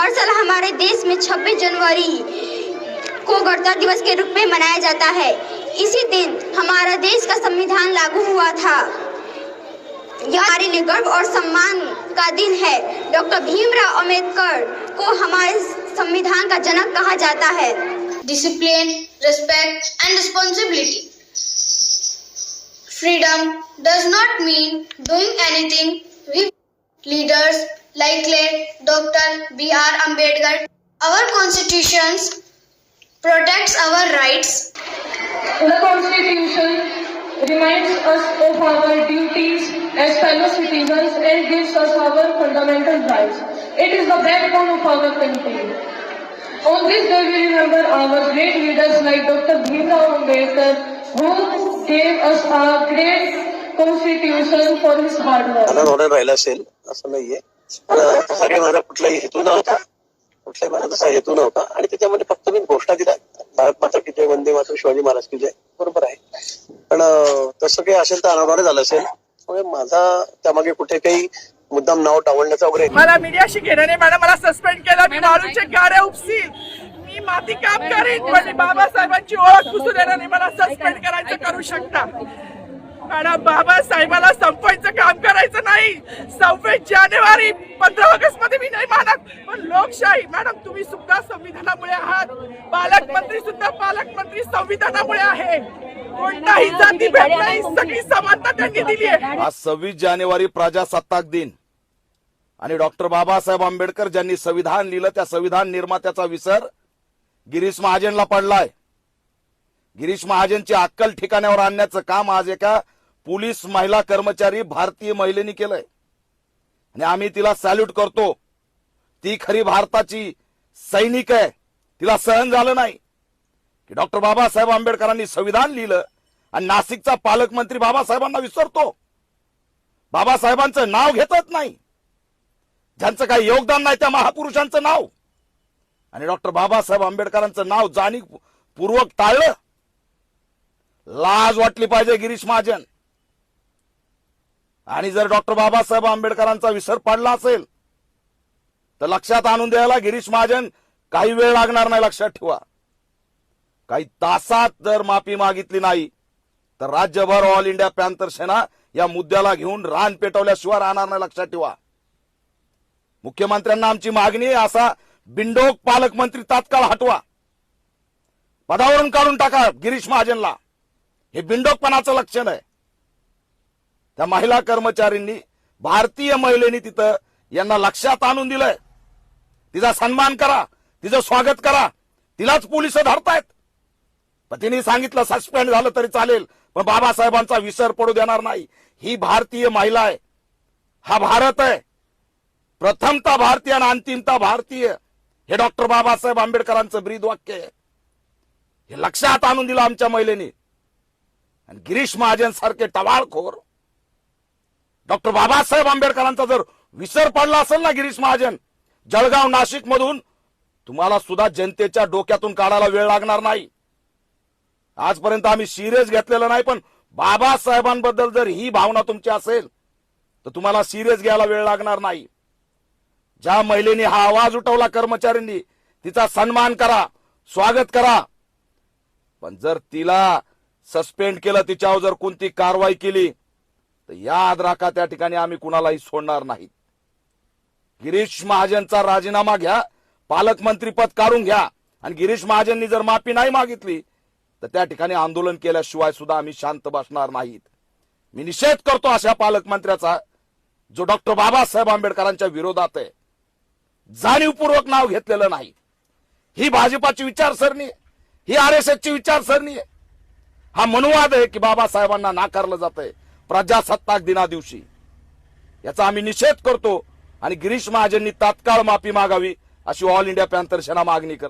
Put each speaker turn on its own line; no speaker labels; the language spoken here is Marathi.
हर साल हमारे देश में 26 जनवरी को गणतंत्र दिवस के रूप में मनाया जाता है। इसी दिन हमारा देश का संविधान लागू हुआ था। यह हमारे लिए गर्व और सम्मान का दिन है। डॉक्टर भीमराव अंबेडकर को हमारे संविधान का जनक कहा जाता है।
Discipline, respect and responsibility. Freedom does not mean doing anything with leaders like late Dr. B.R. Ambedkar. Our constitutions protects our rights.
The Constitution reminds us of our duties as fellow citizens and gives us our fundamental rights. It is the backbone of our country. On this day we remember our great leaders like Dr. Bhimrao Ambedkar, who gave us a great constitution for his hard work.
म्हणून राहिला असेल असं नाहीये. सगळे माझा कुठलाही हेतू नव्हता, कुठल्याही माझा तसा हेतू नव्हता आणि त्याच्यामध्ये फक्त मी घोषणा दिल्या, भारत माता की जय, वंदे मातरम, शिवाजी महाराज की जय, बरोबर आहे. पण तसं काही असेल तर अनावरण झालं असेल. त्यामुळे माझा त्यामागे कुठे काही मुद्दाम नाव टावळण्याचा वगैरे.
मला मीडियाशी घेणं नाही. मॅडम मला सस्पेंड केलं. मी वाळूचे गाड्या उपसील, मी माती काम करीन, पण बाबासाहेबांची ओळख पुसू देणार नाही. मला सस्पेंड करायचं करू शकता मॅडम. बाबासाहेबाला संपवायचं काम करायचं नाही. 26 जानेवारी 15 ऑगस्ट मध्ये मी नाही मानत, पण लोकशाही मॅडम तुम्ही सुद्धा संविधानामुळे आहात. पालकमंत्री सुद्धा पालकमंत्री संविधानामुळे आहे. कोणताही जातीभेद नाही, सगळी समानता त्यांनी दिली आहे.
आज 26 जानेवारी प्रजासत्ताक दिन आणि डॉक्टर बाबासाहेब आंबेडकर ज्यांनी संविधान लिहिलं त्या संविधान निर्मात्याचा विसर गिरीश महाजनला पडलाय. गिरीश महाजनची अक्कल ठिकाण्यावर आणण्याचं काम आज एका पोलीस महिला कर्मचारी भारतीय महिलेने केलंय आणि आम्ही तिला सॅल्यूट करतो. ती खरी भारताची सैनिक आहे. तिला सहन झालं नाही की डॉक्टर बाबासाहेब आंबेडकरांनी संविधान लिहिलं आणि नाशिकचा पालकमंत्री बाबासाहेबांना विसरतो, बाबासाहेबांचं नाव घेतच नाही, ज्यांचं काही योगदान नाही त्या महापुरुषांचं नाव, आणि डॉक्टर बाबासाहेब आंबेडकरांचं नाव जाणीवपूर्वक टाळलं. लाज वाटली पाहिजे गिरीश महाजन. आणि जर डॉक्टर बाबासाहेब आंबेडकरांचा विसर पडला असेल तर लक्षात आणून द्यायला गिरीश महाजन काही वेळ लागणार नाही. लक्षात ठेवा, काही तासात जर माफी मागितली नाही तर राज्यभर ऑल इंडिया पॅंथर सेना या मुद्द्याला घेऊन रान पेटवल्याशिवाय राहणार नाही. लक्षात ठेवा. मुख्यमंत्र्यांना आमची मागणी आहे, असा बिंडोक पालकमंत्री तात्काळ हटवा, पदावरून काढून टाका गिरीश महाजनला. हे बिंडोकपणाचं लक्षण आहे. त्या महिला कर्मचारींनी, भारतीय महिलेनी तिथं यांना लक्षात आणून दिलंय. तिचा सन्मान करा, तिचं स्वागत करा. तिलाच पोलिस धरतायत. पण तिने सांगितलं सस्पेंड झालं तरी चालेल, पण बाबासाहेबांचा विसर पडू देणार नाही. ही भारतीय महिला आहे, हा भारत आहे. प्रथमता भारतीय आणि अंतिमता भारतीय, हे डॉक्टर बाबासाहेब आंबेडकरांचं ब्रीद वाक्य आहे. हे लक्षात आणून दिलं आमच्या महिलेनी. आणि गिरीश महाजन सारखे टवाळखोर, डॉक्टर बाबासाहेब आंबेडकरांचा जर विसर पडला असेल ना गिरीश महाजन, जळगाव नाशिक मधून तुम्हाला सुद्धा जनतेच्या डोक्यातून काढायला वेळ लागणार नाही. आजपर्यंत आम्ही सिरियस घेतलेलं नाही, पण बाबासाहेबांबद्दल जर ही भावना तुमची असेल तर तुम्हाला सिरियस घ्यायला वेळ लागणार नाही. ज्या महिलेने हा आवाज उठवला कर्मचाऱ्यांनी, तिचा सन्मान करा, स्वागत करा. पण जर तिला सस्पेंड केलं, तिच्यावर जर कोणती कारवाई केली तर याद राखा त्या ठिकाणी आम्ही कुणालाही सोडणार नाहीत. गिरीश महाजनचा राजीनामा घ्या, पालकमंत्री पद काढून घ्या. आणि गिरीश महाजननी जर माफी नाही मागितली तर त्या ठिकाणी आंदोलन केल्याशिवाय सुद्धा आम्ही शांत बसणार नाहीत. मी निषेध करतो अशा पालकमंत्र्याचा जो डॉक्टर बाबासाहेब आंबेडकरांच्या विरोधात आहे, जाणीवपूर्वक नाव घेतलेलं नाही. ही भाजपाची विचारसरणी, ही आरएसएसची विचारसरणी आहे. हा मनुवाद आहे की बाबासाहेबांना नाकारलं जातंय प्रजासत्ताक दिना दिवशी. याचा आम्ही निषेध करतो आणि गिरीश महाजननी तात्काळ माफी मागावी अशी ऑल इंडिया पॅंथर सेना मागणी करतो.